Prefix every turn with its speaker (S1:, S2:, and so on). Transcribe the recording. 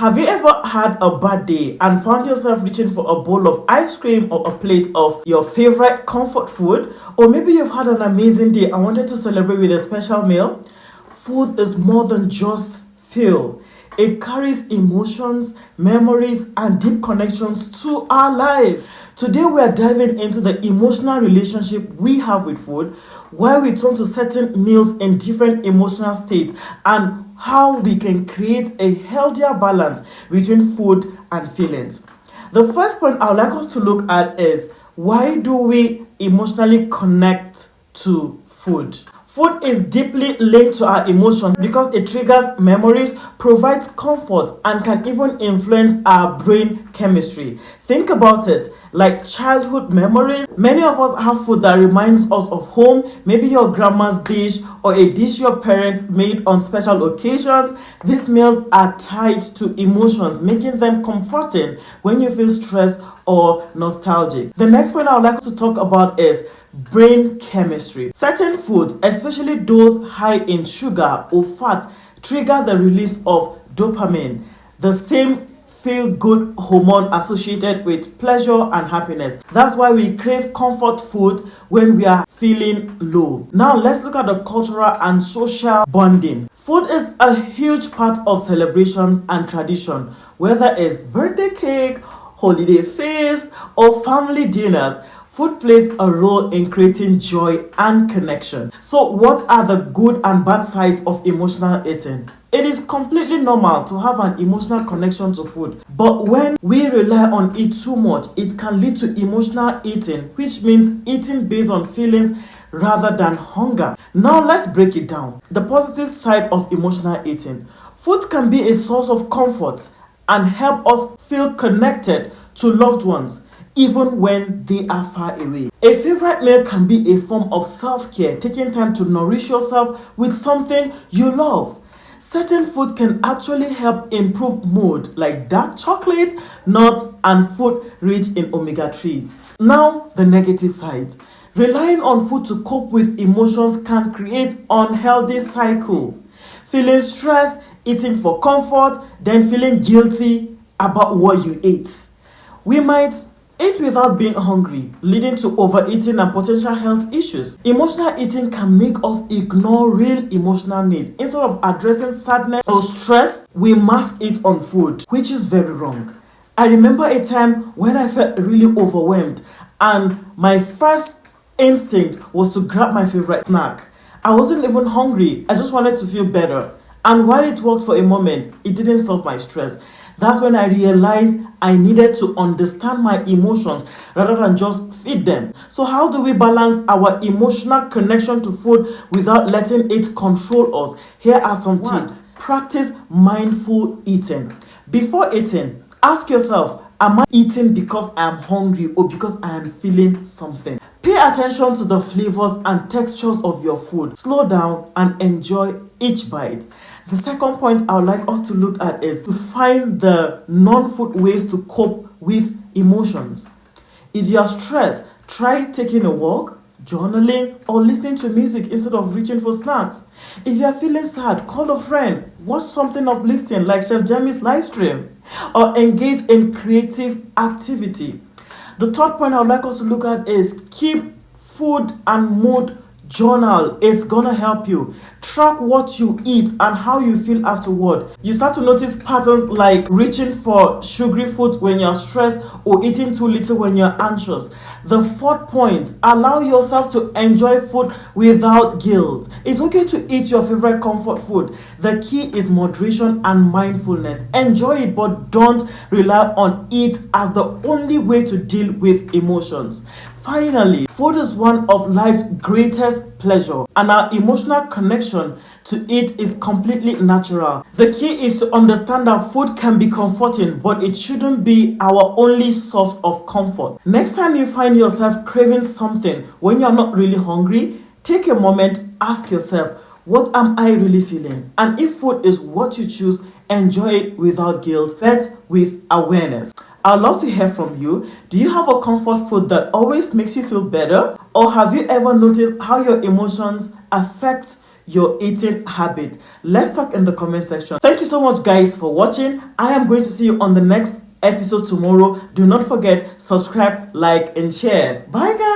S1: Have you ever had a bad day and found yourself reaching for a bowl of ice cream or a plate of your favorite comfort food? Or maybe you've had an amazing day and wanted to celebrate with a special meal? Food is more than just fuel. It carries emotions, memories, and deep connections to our lives. Today we are diving into the emotional relationship we have with food, why we turn to certain meals in different emotional states, and how we can create a healthier balance between food and feelings. The first point I would like us to look at is, why do we emotionally connect to food? Food is deeply linked to our emotions because it triggers memories, provides comfort, and can even influence our brain chemistry. Think about it, like childhood memories. Many of us have food that reminds us of home, maybe your grandma's dish or a dish your parents made on special occasions. These meals are tied to emotions, making them comforting when you feel stressed or nostalgic. The next point I would like to talk about is brain chemistry. Certain food, especially those high in sugar or fat, trigger the release of dopamine, the same feel-good hormone associated with pleasure and happiness. That's why we crave comfort food when we are feeling low. Now let's look at the cultural and social bonding. Food is a huge part of celebrations and tradition, whether it's birthday cake, holiday feast, or family dinners. Food plays a role in creating joy and connection. So what are the good and bad sides of emotional eating? It is completely normal to have an emotional connection to food, but when we rely on it too much, it can lead to emotional eating, which means eating based on feelings rather than hunger. Now let's break it down. The positive side of emotional eating. Food can be a source of comfort and help us feel connected to loved ones, even when they are far away. A favorite meal can be a form of self-care, taking time to nourish yourself with something you love. Certain food can actually help improve mood, like dark chocolate, nuts, and food rich in omega-3. Now, the negative side. Relying on food to cope with emotions can create unhealthy cycle. Feeling stressed, eating for comfort, then feeling guilty about what you ate. We might eat without being hungry, leading to overeating and potential health issues. Emotional eating can make us ignore real emotional need. Instead of addressing sadness or stress, we mask it on food, which is very wrong. I remember a time when I felt really overwhelmed and my first instinct was to grab my favorite snack. I wasn't even hungry, I just wanted to feel better. And while it worked for a moment, it didn't solve my stress. That's when I realized I needed to understand my emotions rather than just feed them. So how do we balance our emotional connection to food without letting it control us? Here are some tips. Practice mindful eating. Before eating, ask yourself, am I eating because I am hungry or because I am feeling something? Pay attention to the flavors and textures of your food. Slow down and enjoy each bite. The second point I would like us to look at is to find the non-food ways to cope with emotions. If you are stressed, try taking a walk, journaling, or listening to music instead of reaching for snacks. If you are feeling sad, call a friend, watch something uplifting like Chef Jemmy's live stream, or engage in creative activity. The third point I would like us to look at is keep food and mood journal. It's gonna help you track what you eat and how you feel afterward. You start to notice patterns like reaching for sugary food when you're stressed or eating too little when you're anxious. The fourth point, allow yourself to enjoy food without guilt. It's okay to eat your favorite comfort food. The key is moderation and mindfulness. Enjoy it, but don't rely on it as the only way to deal with emotions. Finally, food is one of life's greatest pleasure, and our emotional connection to it is completely natural. The key is to understand that food can be comforting, but it shouldn't be our only source of comfort. Next time you find yourself craving something when you're not really hungry, take a moment, ask yourself, what am I really feeling? And if food is what you choose, enjoy it without guilt, but with awareness. I'd love to hear from you. Do you have a comfort food that always makes you feel better? Or have you ever noticed how your emotions affect your eating habit? Let's talk in the comment section. Thank you so much, guys, for watching. I am going to see you on the next episode tomorrow. Do not forget, subscribe, like, and share. Bye, guys.